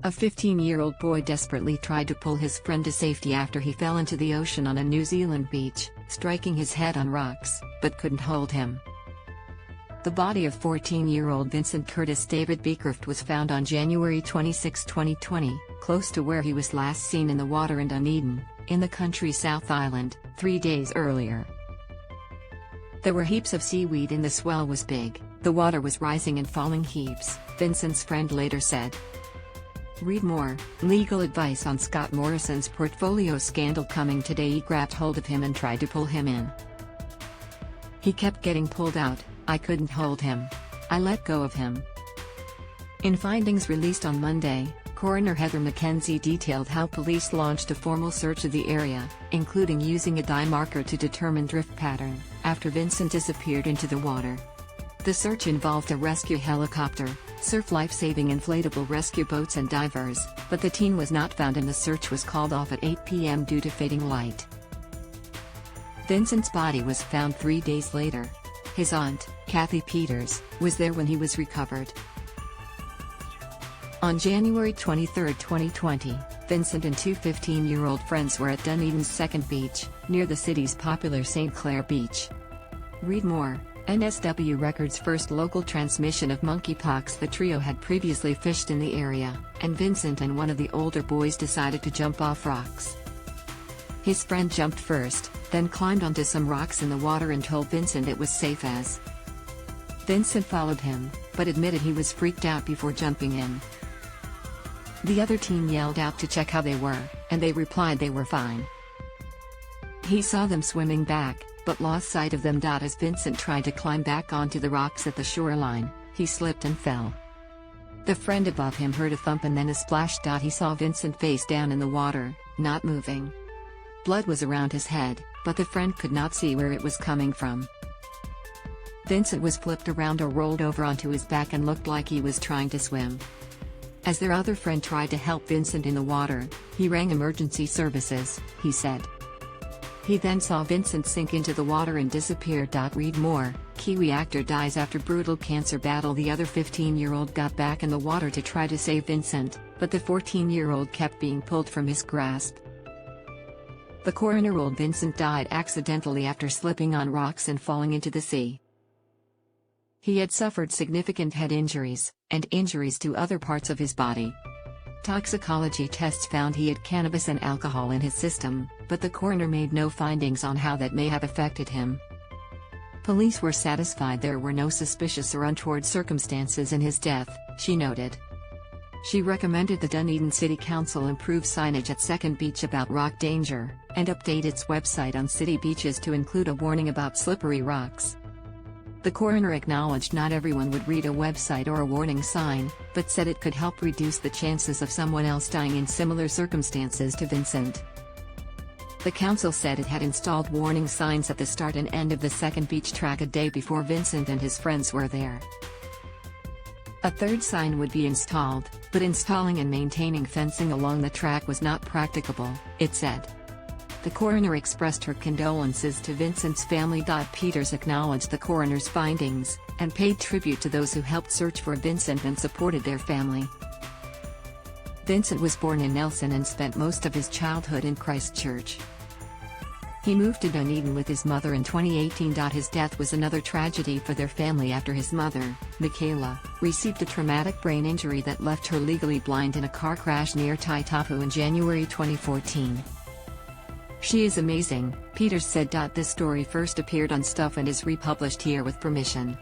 A 15-year-old boy desperately tried to pull his friend to safety after he fell into the ocean on a New Zealand beach, striking his head on rocks, but couldn't hold him. The body of 14-year-old Vincent Curtis David Beecroft was found on January 26, 2020, close to where he was last seen in the water in Dunedin, in the country's South Island, 3 days earlier. There were heaps of seaweed and the swell was big. The water was rising and falling heaps, Vincent's friend later said. Read more. Legal advice on Scott Morrison's portfolio scandal coming today. He grabbed hold of him and tried to pull him in. He kept getting pulled out. I couldn't hold him. I let go of him. In findings released on Monday, Coroner Heather Mackenzie detailed how police launched a formal search of the area, including using a dye marker to determine drift pattern, after Vincent disappeared into the water. The search involved a rescue helicopter, surf life-saving inflatable rescue boats and divers, but the teen was not found and the search was called off at 8 p.m. due to fading light. Vincent's body was found 3 days later. His aunt, Kathy Peters, was there when he was recovered. On January 23, 2020, Vincent and two 15-year-old friends were at Dunedin's second beach, near the city's popular St. Clair Beach. Read more. NSW records first local transmission of monkeypox. The trio had previously fished in the area, and Vincent and one of the older boys decided to jump off rocks. His friend jumped first, then climbed onto some rocks in the water and told Vincent it was safe as. Vincent followed him, but admitted he was freaked out before jumping in. The other teen yelled out to check how they were, and they replied they were fine. He saw them swimming back, but lost sight of them. As Vincent tried to climb back onto the rocks at the shoreline, he slipped and fell. The friend above him heard a thump and then a splash. He saw Vincent face down in the water, not moving. Blood was around his head, but the friend could not see where it was coming from. Vincent was flipped around or rolled over onto his back and looked like he was trying to swim. As their other friend tried to help Vincent in the water, he rang emergency services, he said. He then saw Vincent sink into the water and disappear. Read more. Kiwi actor dies after brutal cancer battle. The other 15-year-old got back in the water to try to save Vincent, but the 14-year-old kept being pulled from his grasp. The coroner-old Vincent died accidentally after slipping on rocks and falling into the sea. He had suffered significant head injuries, and injuries to other parts of his body. Toxicology tests found he had cannabis and alcohol in his system, but the coroner made no findings on how that may have affected him. Police were satisfied there were no suspicious or untoward circumstances in his death, she noted. She recommended the Dunedin City Council improve signage at Second Beach about rock danger, and update its website on city beaches to include a warning about slippery rocks. The coroner acknowledged not everyone would read a website or a warning sign, but said it could help reduce the chances of someone else dying in similar circumstances to Vincent. The council said it had installed warning signs at the start and end of the second beach track a day before Vincent and his friends were there. A third sign would be installed, but installing and maintaining fencing along the track was not practicable, it said. The coroner expressed her condolences to Vincent's family. Peters acknowledged the coroner's findings, and paid tribute to those who helped search for Vincent and supported their family. Vincent was born in Nelson and spent most of his childhood in Christchurch. He moved to Dunedin with his mother in 2018. His death was another tragedy for their family after his mother, Michaela, received a traumatic brain injury that left her legally blind in a car crash near Taitapu in January 2014. She is amazing, Peters said. This story first appeared on Stuff and is republished here with permission.